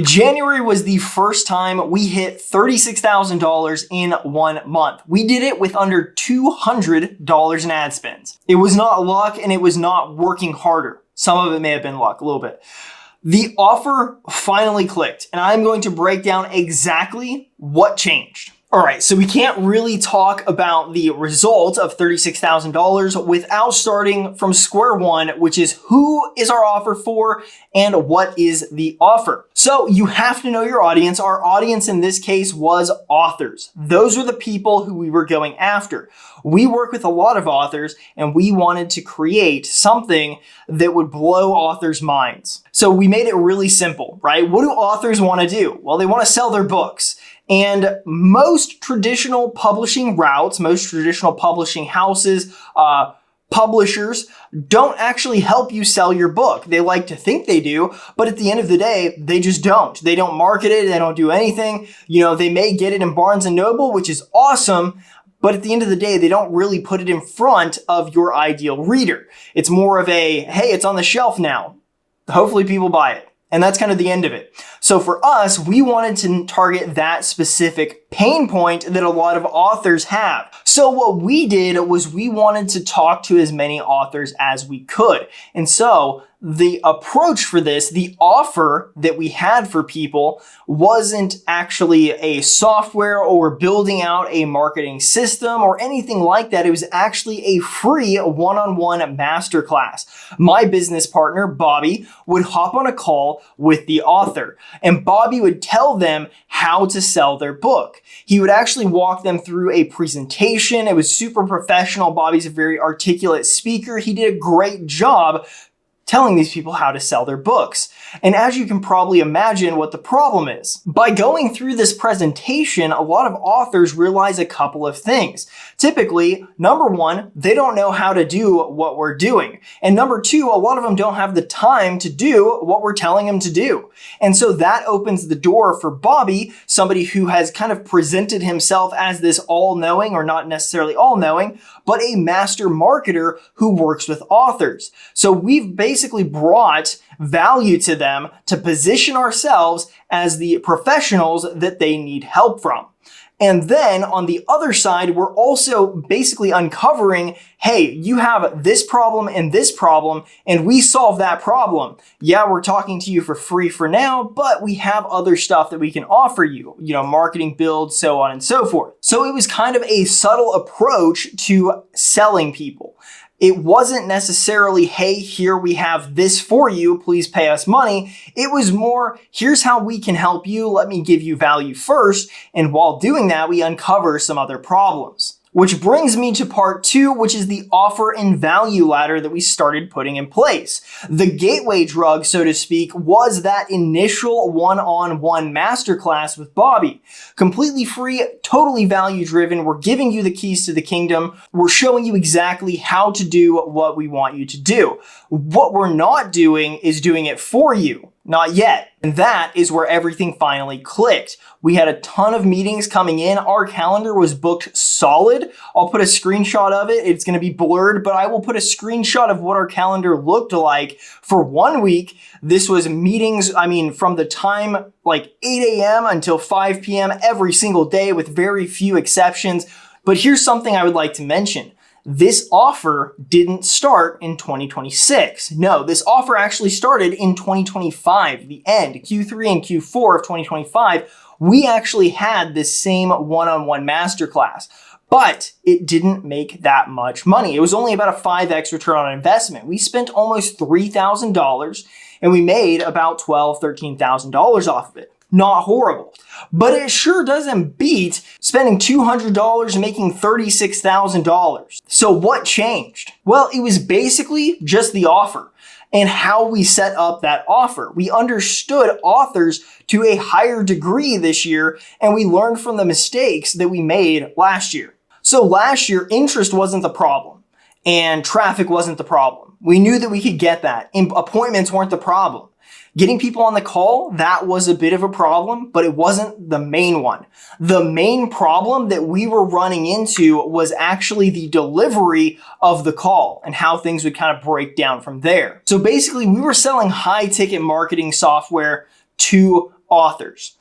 January was the first time we hit $36,000 in 1 month. We did it with under $200 in ad spends. It was not luck and it was not working harder. Some of it may have been luck, a little bit. The offer finally clicked, and I'm going to break down exactly what changed. All right, so we can't really talk about the result of $36,000 without starting from square one, which is who is our offer for and what is the offer. So you have to know your audience. Our audience in this case was authors. Those are the people who we were going after. We work with a lot of authors and we wanted to create something that would blow authors' minds. So we made it really simple, right? What do authors want to do? Well, they want to sell their books. And most traditional publishing routes, most traditional publishing houses, publishers don't actually help you sell your book. They like to think they do, but at the end of the day, they just don't. They don't market it. They don't do anything. You know, they may get it in Barnes and Noble, which is awesome. But at the end of the day, they don't really put it in front of your ideal reader. It's more of a, hey, it's on the shelf now. Hopefully people buy it. And that's kind of the end of it. So for us, we wanted to target that specific pain point that a lot of authors have. So what we did was we wanted to talk to as many authors as we could. And so the approach for this, the offer that we had for people wasn't actually a software or building out a marketing system or anything like that. It was actually a free one-on-one masterclass. My business partner, Bobby, would hop on a call with the author and Bobby would tell them how to sell their book. He would actually walk them through a presentation. It was super professional. Bobby's a very articulate speaker. He did a great job telling these people how to sell their books. And as you can probably imagine what the problem is. By going through this presentation, a lot of authors realize a couple of things. Typically, number one, they don't know how to do what we're doing. And number two, a lot of them don't have the time to do what we're telling them to do. And so that opens the door for Bobby, somebody who has kind of presented himself as this all-knowing, or not necessarily all-knowing, but a master marketer who works with authors. So we've basically brought value to them to position ourselves as the professionals that they need help from. And then on the other side, we're also basically uncovering, hey, you have this problem, and we solve that problem. Yeah, we're talking to you for free for now, but we have other stuff that we can offer you, marketing builds, so on and so forth. So it was kind of a subtle approach to selling people. It wasn't necessarily, hey, here we have this for you, please pay us money. It was more, here's how we can help you, let me give you value first. And while doing that, we uncover some other problems. Which brings me to part two, which is the offer and value ladder that we started putting in place. The gateway drug, so to speak, was that initial one-on-one masterclass with Bobby. Completely free, totally value-driven. We're giving you the keys to the kingdom. We're showing you exactly how to do what we want you to do. What we're not doing is doing it for you. Not yet. And that is where everything finally clicked. We had a ton of meetings coming in. Our calendar was booked solid. I'll put a screenshot of it. It's going to be blurred, but I will put a screenshot of what our calendar looked like for 1 week. This was meetings, from the time like 8 a.m. until 5 p.m. every single day with very few exceptions. But here's something I would like to mention. This offer didn't start in 2026. No, this offer actually started in 2025, the end, Q3 and Q4 of 2025. We actually had this same one-on-one masterclass, but it didn't make that much money. It was only about a 5x return on investment. We spent almost $3,000 and we made about $12,000, $13,000 off of it. Not horrible, but it sure doesn't beat spending $200 and making $36,000. So what changed? Well, it was basically just the offer and how we set up that offer. We understood authors to a higher degree this year, and we learned from the mistakes that we made last year. So last year, interest wasn't the problem and traffic wasn't the problem. We knew that we could get that. Appointments weren't the problem. Getting people on the call, that was a bit of a problem, but it wasn't the main one. The main problem that we were running into was actually the delivery of the call and how things would kind of break down from there. So basically, we were selling high-ticket marketing software to authors.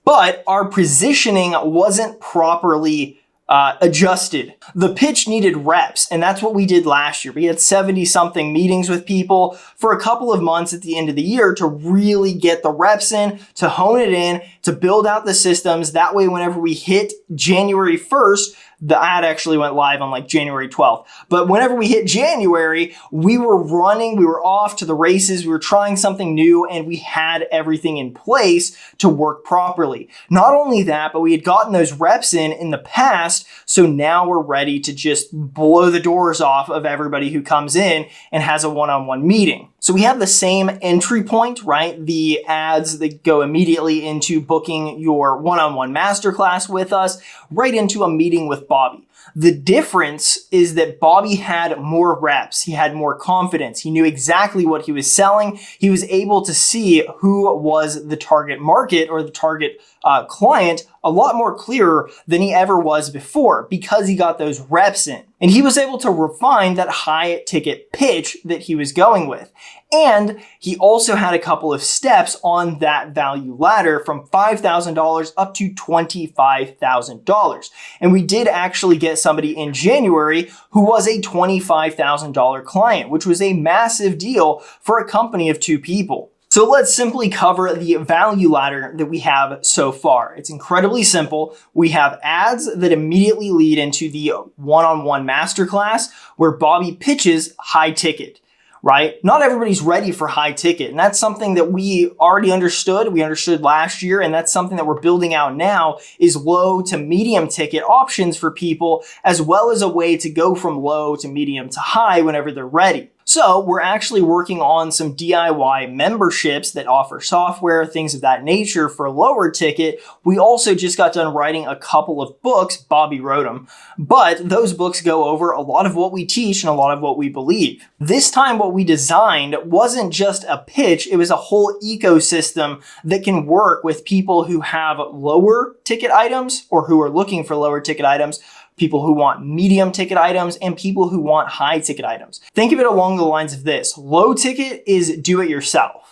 But our positioning wasn't properly adjusted. The pitch needed reps, and that's what we did last year. We had 70 something meetings with people for a couple of months at the end of the year to really get the reps in, to hone it in, to build out the systems. That way, whenever we hit January 1st, the ad actually went live on like January 12th. But whenever we hit January, we were running, we were off to the races, we were trying something new, and we had everything in place to work properly. Not only that, but we had gotten those reps in the past, so now we're ready to just blow the doors off of everybody who comes in and has a one-on-one meeting. So we have the same entry point, right? The ads that go immediately into booking your one-on-one masterclass with us, right into a meeting with Bobby. The difference is that Bobby had more reps. He had more confidence. He knew exactly what he was selling. He was able to see who was the target market or the target client a lot more clearer than he ever was before because he got those reps in. And he was able to refine that high ticket pitch that he was going with. And he also had a couple of steps on that value ladder from $5,000 up to $25,000. And we did actually get somebody in January who was a $25,000 client, which was a massive deal for a company of 2 people. So let's simply cover the value ladder that we have so far. It's incredibly simple. We have ads that immediately lead into the one-on-one masterclass where Bobby pitches high ticket, right? Not everybody's ready for high ticket. And that's something that we already understood. We understood last year. And that's something that we're building out now is low to medium ticket options for people, as well as a way to go from low to medium to high whenever they're ready. So we're actually working on some DIY memberships that offer software, things of that nature for lower ticket. We also just got done writing a couple of books. Bobby wrote them, but those books go over a lot of what we teach and a lot of what we believe. This time, what we designed wasn't just a pitch. It was a whole ecosystem that can work with people who have lower ticket items or who are looking for lower ticket items, people who want medium ticket items, and people who want high ticket items. Think of it along the lines of this. Low ticket is do it yourself.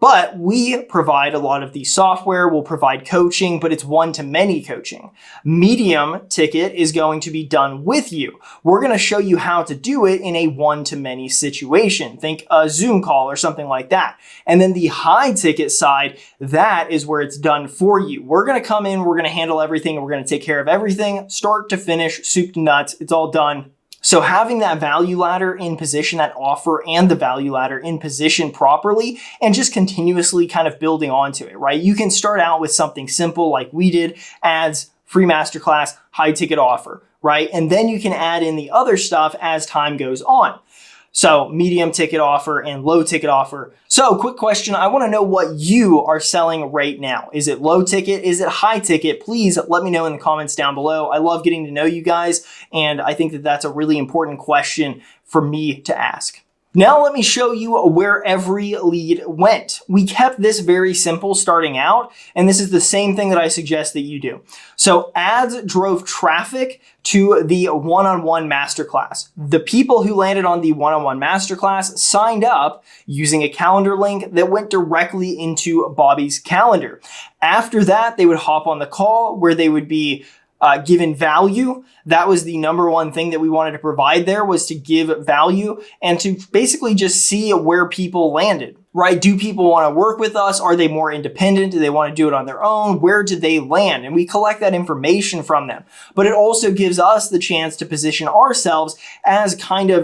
But we provide a lot of the software, we'll provide coaching, but it's one-to-many coaching. Medium ticket is going to be done with you. We're going to show you how to do it in a one-to-many situation. Think a Zoom call or something like that. And then the high ticket side, that is where it's done for you. We're going to come in, we're going to handle everything, and we're going to take care of everything, start to finish, soup to nuts, it's all done. So having that value ladder in position, that offer and the value ladder in position properly, and just continuously kind of building onto it, right? You can start out with something simple like we did, ads, free masterclass, high ticket offer, right? And then you can add in the other stuff as time goes on. So medium ticket offer and low ticket offer. So quick question. I want to know what you are selling right now. Is it low ticket? Is it high ticket? Please let me know in the comments down below. I love getting to know you guys. And I think that that's a really important question for me to ask. Now let me show you where every lead went. We kept this very simple starting out, and this is the same thing that I suggest that you do. So ads drove traffic to the one-on-one masterclass. The people who landed on the one-on-one masterclass signed up using a calendar link that went directly into Bobby's calendar. After that, they would hop on the call where they would be given value. That was the number one thing that we wanted to provide there, was to give value and to basically just see where people landed, right? Do people want to work with us? Are they more independent? Do they want to do it on their own? Where did they land? And we collect that information from them. But it also gives us the chance to position ourselves as kind of,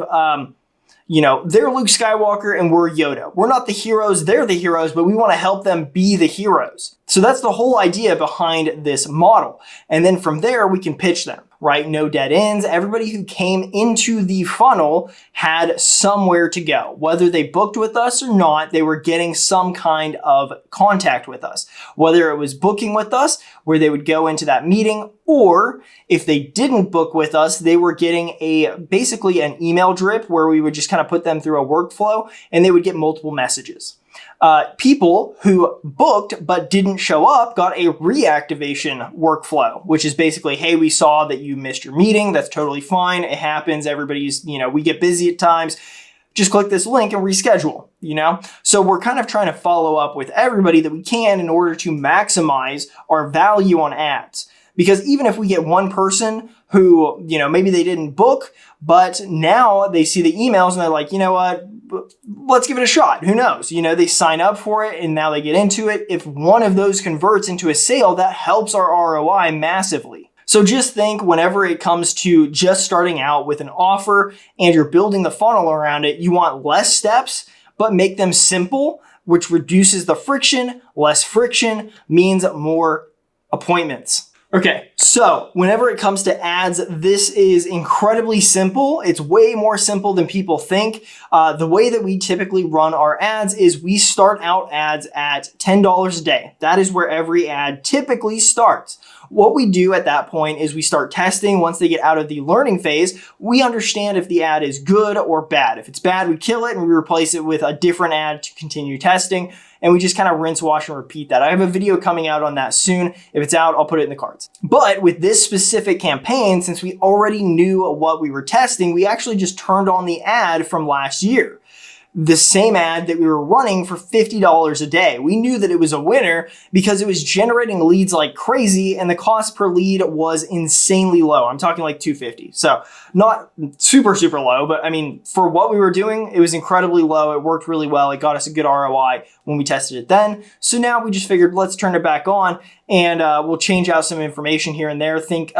they're Luke Skywalker and we're Yoda. We're not the heroes, they're the heroes, but we want to help them be the heroes. So that's the whole idea behind this model. And then from there, we can pitch them, right? No dead ends. Everybody who came into the funnel had somewhere to go. Whether they booked with us or not, they were getting some kind of contact with us. Whether it was booking with us, where they would go into that meeting, or if they didn't book with us, they were getting basically an email drip where we would just kind of put them through a workflow and they would get multiple messages. People who booked but didn't show up got a reactivation workflow, which is basically, hey, we saw that you missed your meeting. That's totally fine. It happens. Everybody's, we get busy at times. Just click this link and reschedule. So we're kind of trying to follow up with everybody that we can in order to maximize our value on ads. Because even if we get one person who, maybe they didn't book, but now they see the emails and they're like, you know what, let's give it a shot. Who knows? They sign up for it and now they get into it. If one of those converts into a sale, that helps our ROI massively. So just think whenever it comes to just starting out with an offer and you're building the funnel around it, you want less steps, but make them simple, which reduces the friction. Less friction means more appointments. Okay, so whenever it comes to ads, this is incredibly simple. It's way more simple than people think. The way that we typically run our ads is we start out ads at $10 a day. That is where every ad typically starts. What we do at that point is we start testing. Once they get out of the learning phase, we understand if the ad is good or bad. If it's bad, we kill it and we replace it with a different ad to continue testing. And we just kind of rinse, wash, and repeat that. I have a video coming out on that soon. If it's out, I'll put it in the cards. But with this specific campaign, since we already knew what we were testing, we actually just turned on the ad from last year. The same ad that we were running for $50 a day. We knew that it was a winner because it was generating leads like crazy and the cost per lead was insanely low. I'm talking like $250. So not super, super low, but I mean, for what we were doing, it was incredibly low. It worked really well. It got us a good ROI when we tested it then. So now we just figured, let's turn it back on and we'll change out some information here and there. Think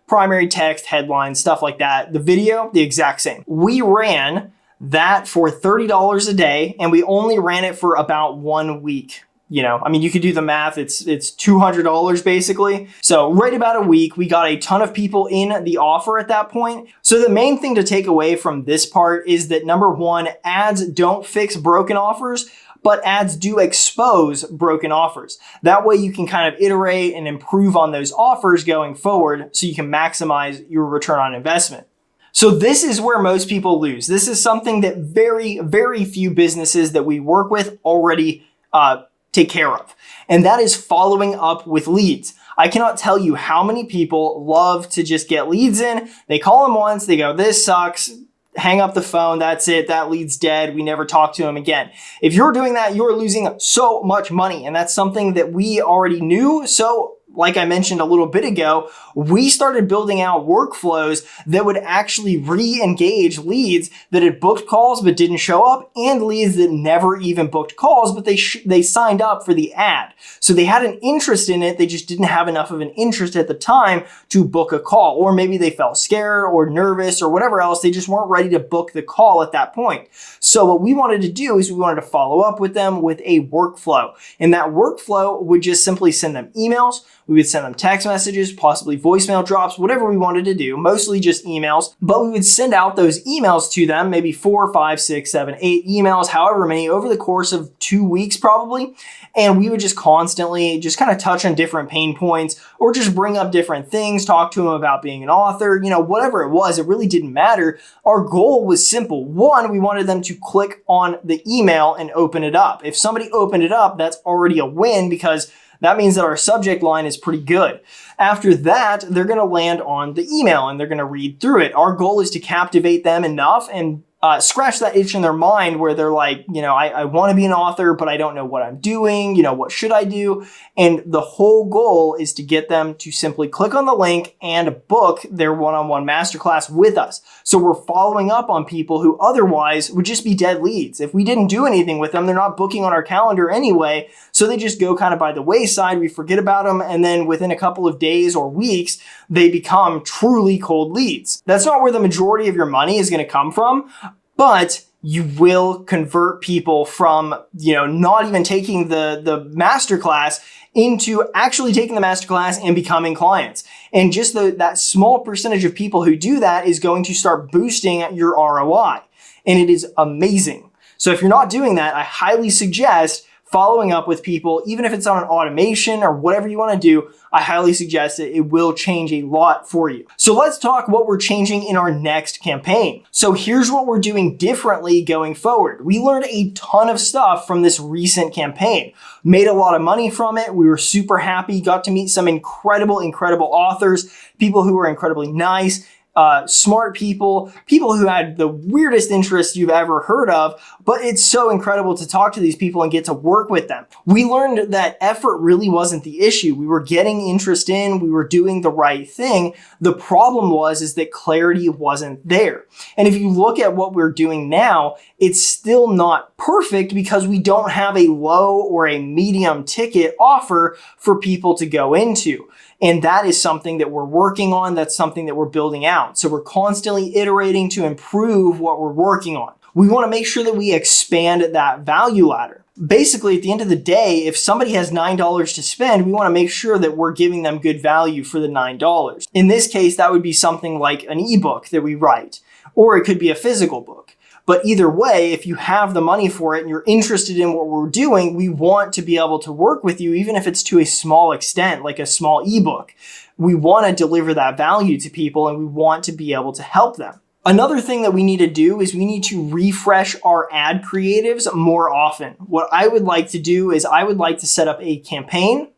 primary text, headlines, stuff like that. The video, the exact same. We ran that for $30 a day, and we only ran it for about 1 week. You could do the math. It's $200 basically. So right about a week, we got a ton of people in the offer at that point. So the main thing to take away from this part is that number one, ads don't fix broken offers, but ads do expose broken offers. That way you can kind of iterate and improve on those offers going forward so you can maximize your return on investment. So this is where most people lose. This is something that very, very few businesses that we work with already take care of. And that is following up with leads. I cannot tell you how many people love to just get leads in. They call them once, they go, this sucks, hang up the phone, that's it, that lead's dead, we never talk to them again. If you're doing that, you're losing so much money. And that's something that we already knew. So like I mentioned a little bit ago, we started building out workflows that would actually re-engage leads that had booked calls but didn't show up, and leads that never even booked calls, but they signed up for the ad. So they had an interest in it, they just didn't have enough of an interest at the time to book a call. Or maybe they felt scared or nervous or whatever else, they just weren't ready to book the call at that point. So what we wanted to do is we wanted to follow up with them with a workflow. And that workflow would just simply send them emails. We would send them text messages, possibly voicemail drops, whatever we wanted to do, mostly just emails. But we would send out those emails to them, maybe 4, 5, 6, 7, 8 emails, however many, over the course of 2 weeks probably. And we would just constantly just kind of touch on different pain points or just bring up different things, talk to them about being an author, whatever it was, it really didn't matter. Our goal was simple. One, we wanted them to click on the email and open it up. If somebody opened it up, that's already a win because that means that our subject line is pretty good. After that, they're going to land on the email and they're going to read through it. Our goal is to captivate them enough and scratch that itch in their mind where they're like, I want to be an author, but I don't know what I'm doing. What should I do? And the whole goal is to get them to simply click on the link and book their one-on-one masterclass with us. So we're following up on people who otherwise would just be dead leads. If we didn't do anything with them, they're not booking on our calendar anyway. So they just go kind of by the wayside. We forget about them. And then within a couple of days or weeks, they become truly cold leads. That's not where the majority of your money is going to come from. But you will convert people from, not even taking the masterclass into actually taking the masterclass and becoming clients. And just that small percentage of people who do that is going to start boosting your ROI. And it is amazing. So if you're not doing that, I highly suggest following up with people, even if it's on an automation or whatever you want to do, I highly suggest it. It will change a lot for you. So let's talk what we're changing in our next campaign. So here's what we're doing differently going forward. We learned a ton of stuff from this recent campaign, made a lot of money from it. We were super happy, got to meet some incredible, incredible authors, people who were incredibly nice, smart people, people who had the weirdest interests you've ever heard of, but it's so incredible to talk to these people and get to work with them. We learned that effort really wasn't the issue. We were getting interest in, we were doing the right thing. The problem is that clarity wasn't there. And if you look at what we're doing now, it's still not perfect because we don't have a low or a medium ticket offer for people to go into. And that is something that we're working on. That's something that we're building out. So we're constantly iterating to improve what we're working on. We want to make sure that we expand that value ladder. Basically, at the end of the day, if somebody has $9 to spend, we want to make sure that we're giving them good value for the $9. In this case, that would be something like an ebook that we write, or it could be a physical book. But either way, if you have the money for it and you're interested in what we're doing, we want to be able to work with you, even if it's to a small extent, like a small ebook. We want to deliver that value to people and we want to be able to help them. Another thing that we need to do is we need to refresh our ad creatives more often. What I would like to do is I would like to set up a campaign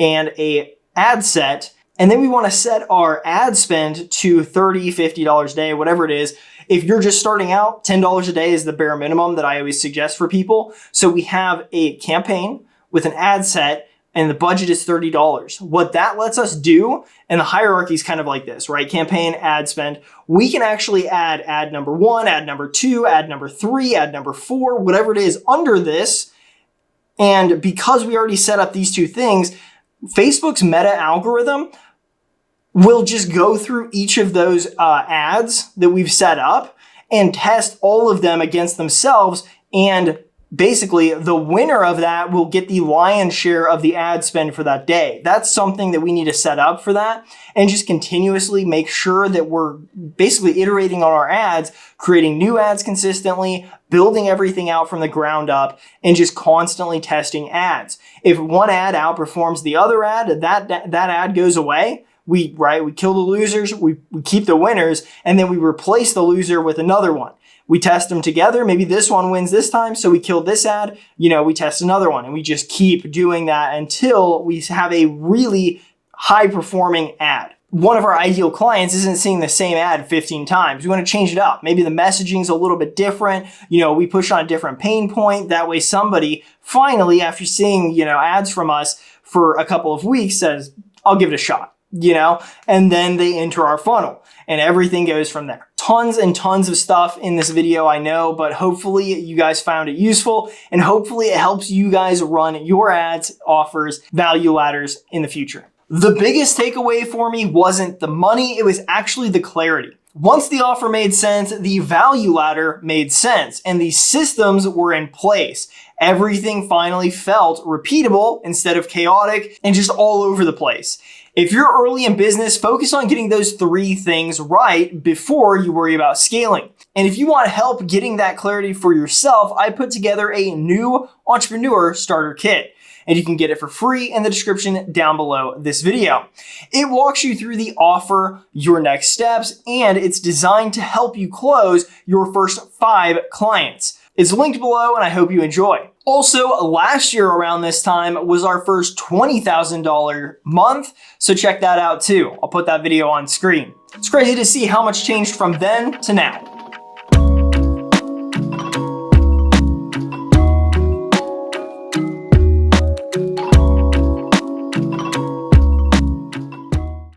and a ad set, and then we want to set our ad spend to $30, $50 a day, whatever it is. If you're just starting out, $10 a day is the bare minimum that I always suggest for people. So we have a campaign with an ad set and the budget is $30. What that lets us do, and the hierarchy is kind of like this, right? Campaign, ad spend. We can actually add ad number 1, ad number 2, ad number 3, ad number 4, whatever it is under this. And because we already set up these two things, Facebook's meta algorithm will just go through each of those ads that we've set up and test all of them against themselves. And basically, the winner of that will get the lion's share of the ad spend for that day. That's something that we need to set up for that and just continuously make sure that we're basically iterating on our ads, creating new ads consistently, building everything out from the ground up, and just constantly testing ads. If one ad outperforms the other ad, that ad goes away. We kill the losers, we keep the winners, and then we replace the loser with another one. We test them together. Maybe this one wins this time, so we kill this ad. We test another one, and we just keep doing that until we have a really high-performing ad. One of our ideal clients isn't seeing the same ad 15 times. We want to change it up. Maybe the messaging's a little bit different. We push on a different pain point. That way somebody finally, after seeing, ads from us for a couple of weeks, says, I'll give it a shot. And then they enter our funnel and everything goes from there. Tons and tons of stuff in this video, I know, but hopefully you guys found it useful and hopefully it helps you guys run your ads, offers, value ladders in the future. The biggest takeaway for me wasn't the money, it was actually the clarity. Once the offer made sense, the value ladder made sense and the systems were in place. Everything finally felt repeatable instead of chaotic and just all over the place. If you're early in business, focus on getting those 3 things right before you worry about scaling. And if you want help getting that clarity for yourself, I put together a new entrepreneur starter kit. And you can get it for free in the description down below this video. It walks you through the offer, your next steps, and it's designed to help you close your first 5 clients. It's linked below and I hope you enjoy. Also, last year around this time was our first $20,000 month, so check that out too. I'll put that video on screen. It's crazy to see how much changed from then to now.